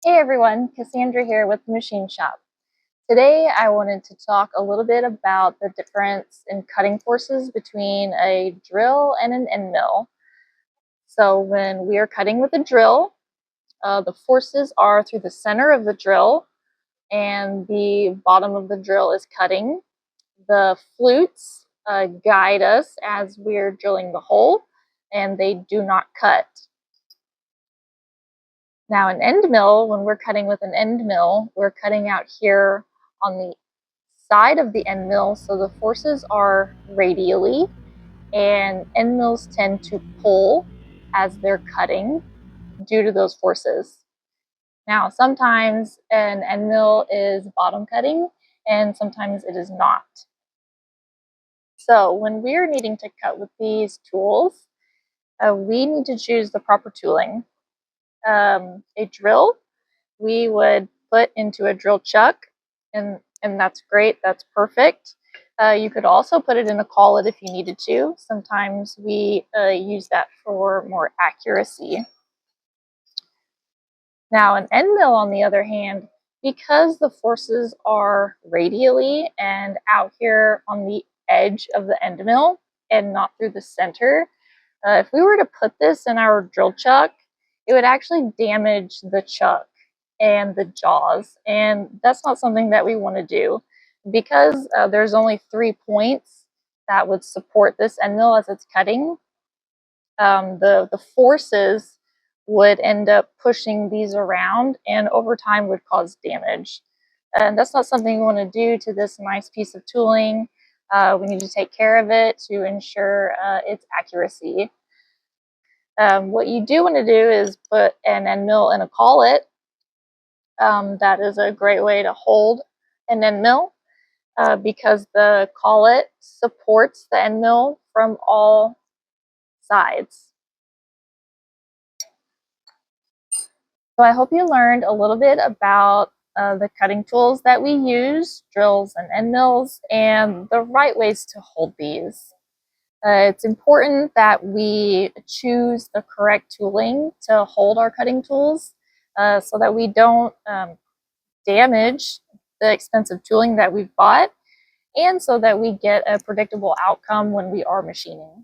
Hey everyone, Cassandra here with the Machine Shop. Today I wanted to talk a little bit about the difference in cutting forces between a drill and an end mill. So when we are cutting with a drill, the forces are through the center of the drill and the bottom of the drill is cutting. The flutes guide us as we're drilling the hole and they do not cut. Now an end mill, when we're cutting with an end mill, we're cutting out here on the side of the end mill, so the forces are radially, and end mills tend to pull as they're cutting due to those forces. Now sometimes an end mill is bottom cutting and sometimes it is not. So when we're needing to cut with these tools, we need to choose the proper tooling. A drill we would put into a drill chuck, and that's great, that's perfect. You could also put it in a collet if you needed to. Sometimes we use that for more accuracy. Now an end mill, on the other hand, because the forces are radially and out here on the edge of the end mill and not through the center, if we were to put this in our drill chuck, it would actually damage the chuck and the jaws, and that's not something that we want to do. Because there's only 3 points that would support this end mill as it's cutting, the forces would end up pushing these around and over time would cause damage. And that's not something we want to do to this nice piece of tooling. We need to take care of it to ensure its accuracy. What you do want to do is put an end mill in a collet. That is a great way to hold an end mill because the collet supports the end mill from all sides. So I hope you learned a little bit about the cutting tools that we use, drills and end mills, and the right ways to hold these. It's important that we choose the correct tooling to hold our cutting tools so that we don't damage the expensive tooling that we've bought, and so that we get a predictable outcome when we are machining.